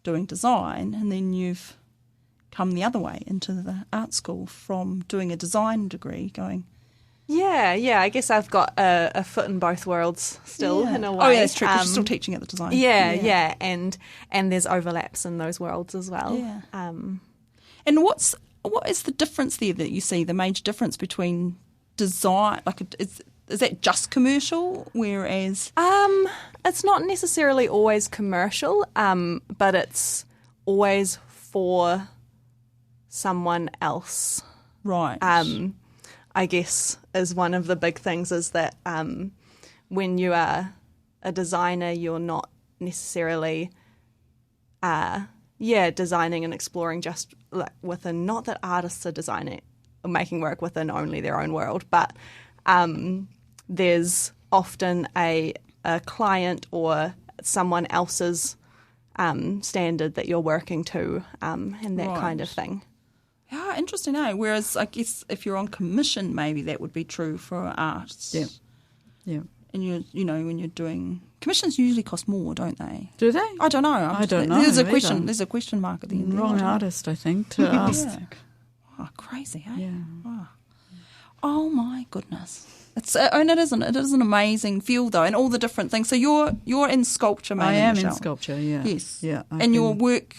doing design and then you've come the other way into the art school from doing a design degree going... Yeah, I guess I've got a foot in both worlds still, in a way. Oh, yeah, that's true, because you're still teaching at the design. Yeah, and there's overlaps in those worlds as well. Yeah. And what is the difference there that you see, the major difference between design, like is that just commercial, whereas... It's not necessarily always commercial, but it's always for someone else. Right. I guess is one of the big things is that when you are a designer, you're not necessarily, designing and exploring just like within, not that artists are designing or making work within only their own world, but there's often a client or someone else's standard that you're working to and that kind of thing. Yeah, interesting, eh? Whereas I guess if you're on commission, maybe that would be true for arts. Yeah. Yeah. And when you're doing commissions, usually cost more, don't they? Do they? I don't know. I don't know There's a either. question. There's a question mark at the end. Wrong artist, I think, to ask. Yeah. Oh, crazy, eh? Yeah. Oh my goodness. And it is an amazing field though, and all the different things. So you're in sculpture, mainly, I am Michelle. in sculpture, yeah. Yes. Yeah. And your work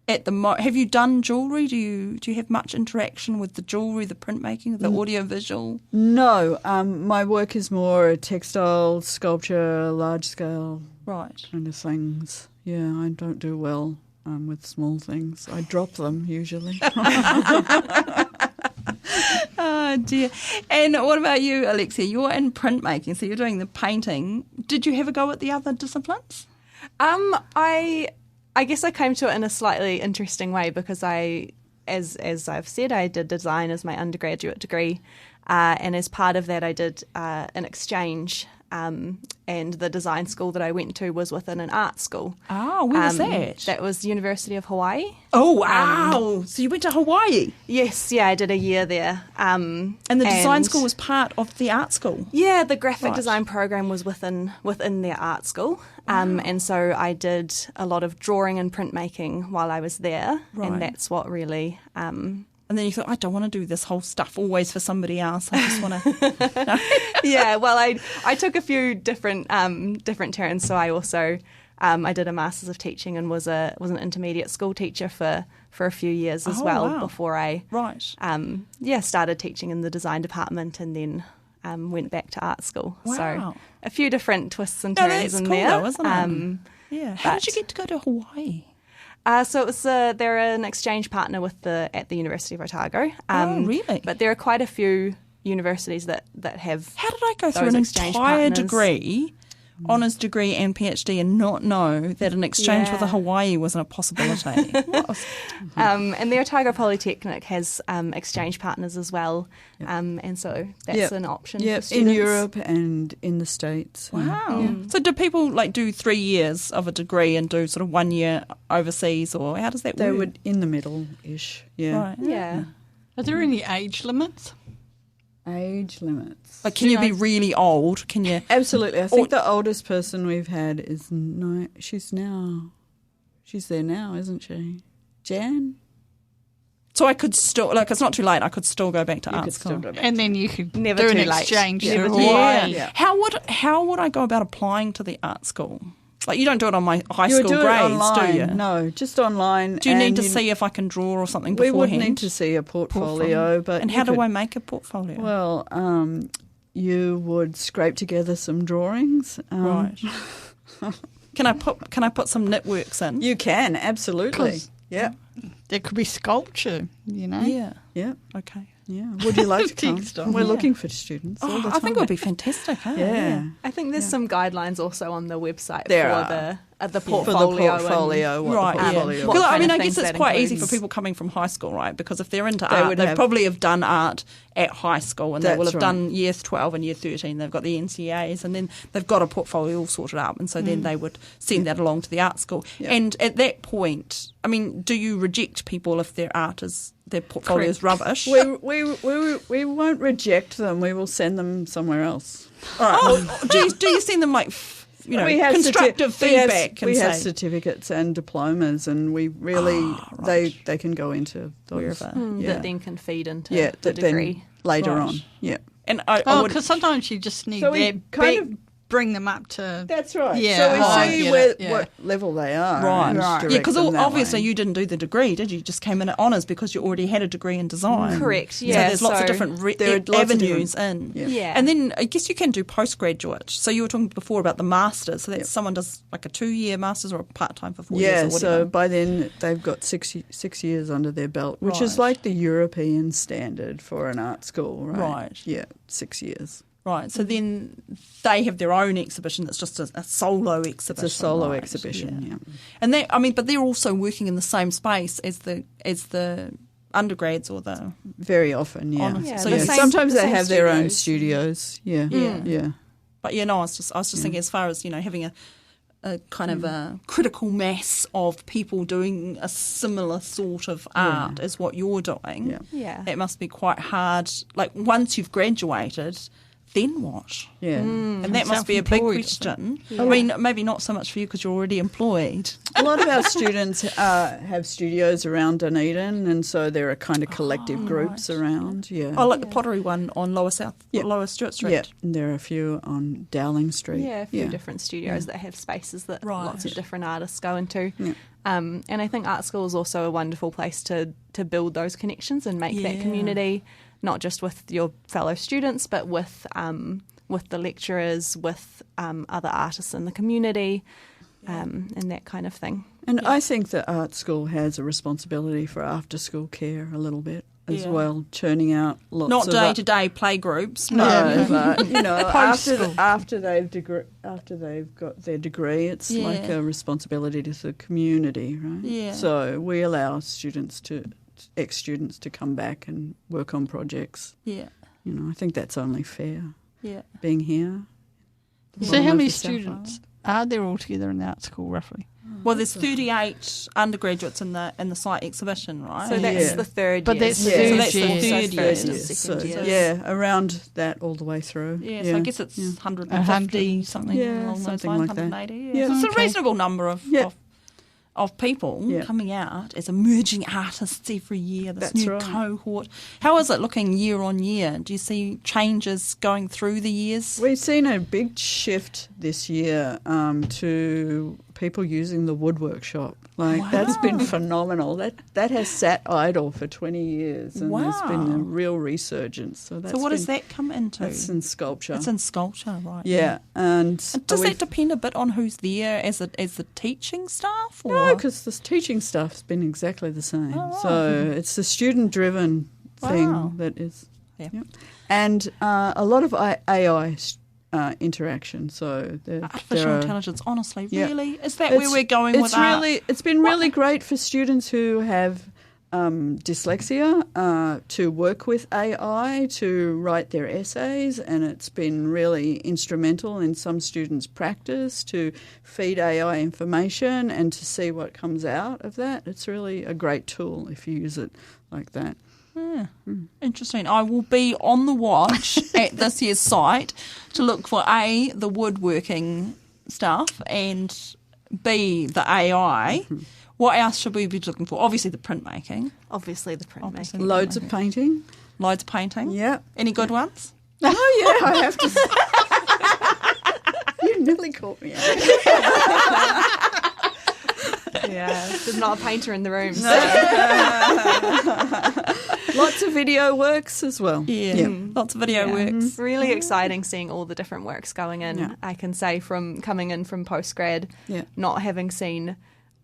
at the have you done jewellery? Do you have much interaction with the jewellery, the printmaking, the audio visual? No, my work is more textile, sculpture, large scale Right. kind of things. Yeah, I don't do well with small things. I drop them usually. Oh dear. And what about you, Alexia? You're in printmaking, so you're doing the painting. Did you have a go at the other disciplines? I guess I came to it in a slightly interesting way because as I've said, I did design as my undergraduate degree, and as part of that I did an exchange, and the design school that I went to was within an art school. Oh, where was that? That was University of Hawaii. Oh, wow. So you went to Hawaii? Yes, yeah, I did a year there. And the design school was part of the art school? Yeah, the graphic Right. design program was within their art school. And so I did a lot of drawing and printmaking while I was there. Right. And that's what really... And then you thought, I don't want to do this whole stuff always for somebody else. I just want to... yeah, well, I took a few different turns. So I also I did a Masters of Teaching and was an intermediate school teacher for a few years as well before I started teaching in the design department and then went back to art school. Wow. So a few different twists and turns in cool there. though, isn't it? Yeah. How did you get to go to Hawaii? So it was they're an exchange partner at the University of Otago. Really? But there are quite a few universities that have. How did I go through those an exchange entire partners. degree, honours degree and PhD, and not know that an exchange with a Hawaii wasn't a possibility? And the Otago Polytechnic has exchange partners as well, and so that's an option for students. In Europe and in the States. Wow. So do people do 3 years of a degree and do sort of 1 year overseas, or how does that They work? would in the middle-ish, yeah. Right. Yeah. Are there any age limits? Age limits. Like, can you be really old? Can you? Absolutely. I think the oldest person we've had is she's there now, isn't she? Jan? So I could still, it's not too late, I could still go back to art could school. still go back. And then you could Never do an too late. exchange Never to too Hawaii. late. Yeah. How would I go about applying to the art school? Like, you don't do it on my high You would school do it grades, online. do you? No, just online. Do you need and to see if I can draw or something We beforehand? would need to see a portfolio, but And how do I make a portfolio? Well, you would scrape together some drawings. Right. Can I put some knitworks in? You can, absolutely. 'Cause- Yeah. There could be sculpture, Yeah. Yeah. Okay. Yeah. Would you like to come? Textile. We're looking for students all the I time. think it would be fantastic. Huh? Yeah. I think there's some guidelines also on the website There for are. the For portfolio. the portfolio. what Right, the yeah. portfolio What Because, kind of I things guess it's that quite easy for includes. people coming from high school, right? Because if they're into They art, would they have- probably have done art at high school, and they will That's have right. done year 12 and year 13. They've got the NCAs, and then they've got a portfolio all sorted out, and so then they would send that along to the art school. Yeah. And at that point, I mean, do you reject people if their portfolio is rubbish? We won't reject them. We will send them somewhere else. All right. Well, do you send them constructive feedback? We have certificates and diplomas, and we really they can go into those. Wherever. Yeah. That then can feed into Yeah, the that then degree. later Right. on. Yeah. And I Oh, would, because sometimes you just need So we that kind back, bring them up to. That's right. Yeah. So we Oh, I see get it, what level they are. Right. and Yeah, direct because them that obviously way. you didn't do the degree, did you? You just came in at honours because you already had a degree in design. Correct, So yeah. there's lots of So different there are lots of avenues in. Yeah. Yeah. And then I guess you can do postgraduate. So you were talking before about the masters. So that's someone does like a 2-year masters or a part-time for 4 years Yeah, or so whatever. by then they've got six years under their belt, which is Right. like the European standard for an art school, right? Right. Yeah, 6 years. Right. So then they have their own exhibition that's just a solo exhibition. It's a solo right, exhibition, yeah. And but they're also working in the same space as the undergrads or the Very often, yeah. Honours. Yeah, So the yeah. same- Sometimes the they same have their own studios. studios. Yeah, Yeah. yeah. But I was just thinking as far as having a kind of a critical mass of people doing a similar sort of art as what you're doing. Yeah. Yeah. It must be quite hard. Like once you've graduated, then what? Yeah. And that must be a big Self-employed, question. I mean, maybe not so much for you because you're already employed. A lot of our students have studios around Dunedin, and so there are kind of collective groups around. Yeah. Oh, like the pottery one on Lower Stewart Street. Yeah, and there are a few on Dowling Street. Yeah, a few different studios that have spaces that Right. lots of different artists go into. Yeah. And I think art school is also a wonderful place to build those connections and make that Yeah. community, not just with your fellow students, but with the lecturers, with other artists in the community, and that kind of thing. And I think that art school has a responsibility for after-school care a little bit as Yeah. well, churning out lots Not of day-to-day play groups. No, but Post-school. after they've got their degree, it's like Yeah. a responsibility to the community, right? Yeah. So we allow ex-students to come back and work on projects. Yeah, I think that's only fair. yeah. Being here. So how many students are there altogether in the art school, roughly? Well, there's 38 undergraduates in the site exhibition, right? So that's Yeah. the third But year. that's So third that's the year. third So year. first and Yes, second so, year. yeah, around that all the way through. Yeah, so I guess it's 150 100. something Yeah, along those something lines, like that. 180. Yeah. So it's a Okay. reasonable number of people Yeah. coming out as emerging artists every year, this That's new right. cohort. How is it looking year on year? Do you see changes going through the years? We've seen a big shift this year to people using the wood workshop. Like that's been phenomenal. That has sat idle for 20 years, and there's been a real resurgence. So what does that come into? That's in sculpture. It's in sculpture, right? Yeah, and does that depend a bit on who's there as the teaching staff? Or? No, because the teaching staff's been exactly the same. Oh, right. So it's a student-driven thing that is, and a lot of AI. Interaction. So artificial intelligence. Honestly, really, is that where we're going with art? It's been really great for students who have dyslexia to work with AI to write their essays, and it's been really instrumental in some students' practice to feed AI information and to see what comes out of that. It's really a great tool if you use it like that. Yeah. Interesting. I will be on the watch at this year's site to look for A, the woodworking stuff, and B, the AI. What else should we be looking for? Obviously the printmaking. Loads of painting. Loads of painting? Yeah. Any good ones? Oh, yeah, I have to say. You nearly caught me out. Yeah, there's not a painter in the room. So. Lots of video works as well. Yeah. Lots of video works. It's really exciting seeing all the different works going in. Yeah. I can say from coming in from postgrad, not having seen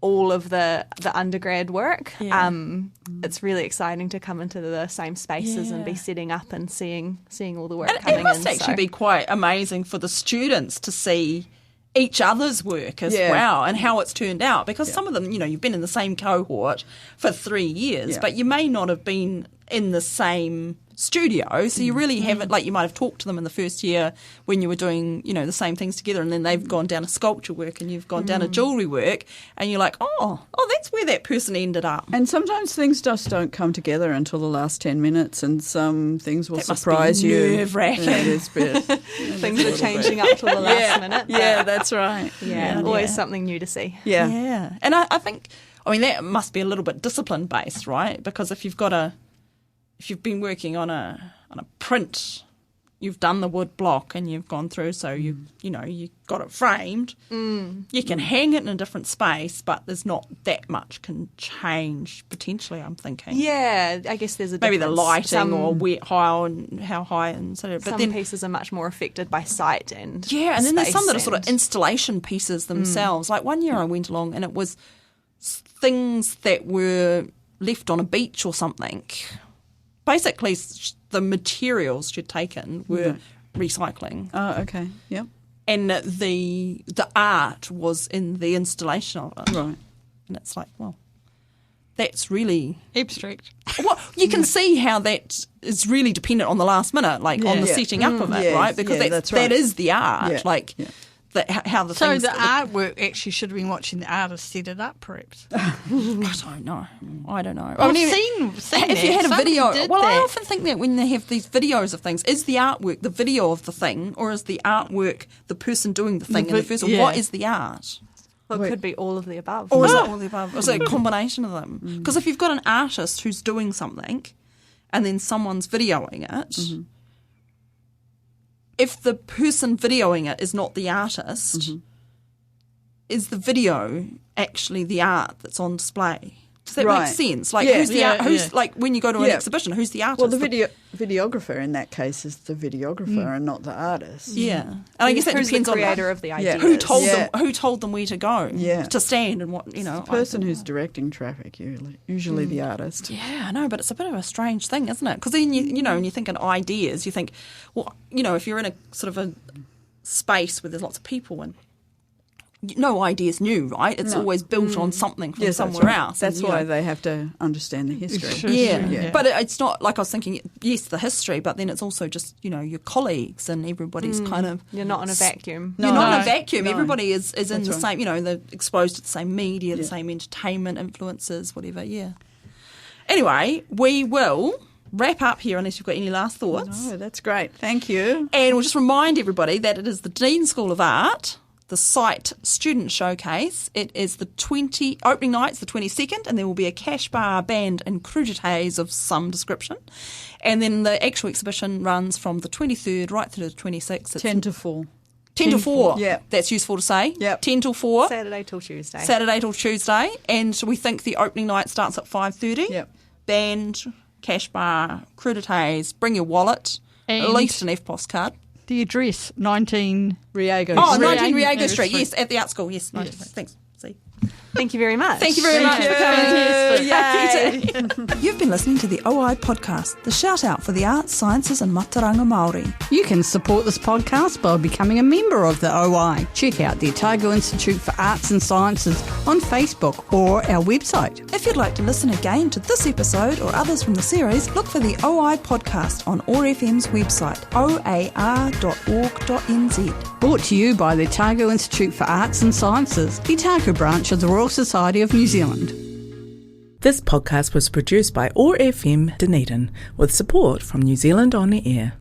all of the undergrad work, it's really exciting to come into the same spaces and be setting up and seeing all the work coming in. It must actually be quite amazing for the students to see each other's work as well and how it's turned out, because some of them, you've been in the same cohort for 3 years, but you may not have been in the same studio, so you really haven't, like you might have talked to them in the first year when you were doing, the same things together, and then they've gone down a sculpture work and you've gone down a jewellery work, and you're like, oh, that's where that person ended up. And sometimes things just don't come together until the last 10 minutes, and some things will that surprise must be you. Nerve-wracking. Yeah, it is things are changing up till the last minute. Yeah, that's right. Always something new to see. Yeah. And I think, that must be a little bit discipline-based, right? Because if you've been working on a print, you've done the wood block and you've gone through, so you got it framed. You can hang it in a different space, but there's not that much can change potentially, I'm thinking. Yeah, I guess there's a maybe difference. the lighting or how high and so. But some pieces are much more affected by sight and and then there's some that are sort of installation pieces themselves. Like one year I went along and it was things that were left on a beach or something. Basically, the materials she'd taken were recycling. Oh, okay. Yep. And the art was in the installation of it. Right. And it's like, well, that's really abstract. Well, you can see how that is really dependent on the last minute, like on the setting up of it, right? Because that's right. that is the art, how the so things. So the artwork actually should have been watching the artist set it up, perhaps. I don't know. I've seen if you had a video. Well, that. I often think that when they have these videos of things, is the artwork the video of the thing, or is the artwork the person doing the thing in the first? Or what is the art? Well, it could be all of the above. Or is it all of the above? Or is it a combination of them? Because if you've got an artist who's doing something and then someone's videoing it, if the person videoing it is not the artist, is the video actually the art that's on display? Does that make sense? Like, who's the who's like when you go to an exhibition, who's the artist? Well, the videographer in that case is the videographer and not the artist. Yeah, and I guess that depends the creator of the idea. Who told them where to go, to stand, and what It's the person who's directing traffic usually the artist. Yeah, I know, but it's a bit of a strange thing, isn't it? Because then when you think in ideas, you think, well, if you're in a sort of a space where there's lots of people and no idea's new, right? It's always built on something from somewhere else. That's why they have to understand the history. Yeah. But it's not like I was thinking, yes, the history, but then it's also just, your colleagues and everybody's kind of... You're not in a vacuum. You're not in a vacuum. No. Everybody is in the same, they're exposed to the same media, the same entertainment influences, whatever, Anyway, we will wrap up here unless you've got any last thoughts. No, that's great. Thank you. And we'll just remind everybody that it is the Dunedin School of Art, the site student showcase. It is the opening night's the 22nd, and there will be a cash bar, band and crudities of some description. And then the actual exhibition runs from the 23rd right through to the 26th. It's 10 to 4. 10 till 4. Yep. That's useful to say. Yep. 10 till 4. Saturday till Tuesday. Saturday till Tuesday. And we think the opening night starts at 5:30. Yep. Band, cash bar, crudities, bring your wallet, at And- least an EFTPOS card. The address, 19... Riego. Oh, Street. 19 Riego Riego Street. Street. Yes, at the art school. Yes, 19. Yes. Thanks. See. Thank you very much. Thank you very much for coming. Yay. You've been listening to the OI podcast, the shout out for the arts, sciences and Mataranga Māori. You can support this podcast by becoming a member of the OI. Check out the Otago Institute for Arts and Sciences on Facebook or our website. If you'd like to listen again to this episode or others from the series, look for the OI podcast on OAR FM's website, oar.org.nz. Brought to you by the Otago Institute for Arts and Sciences, the Otago branch of the Royal Society of New Zealand. This podcast was produced by OAR FM Dunedin with support from New Zealand On Air.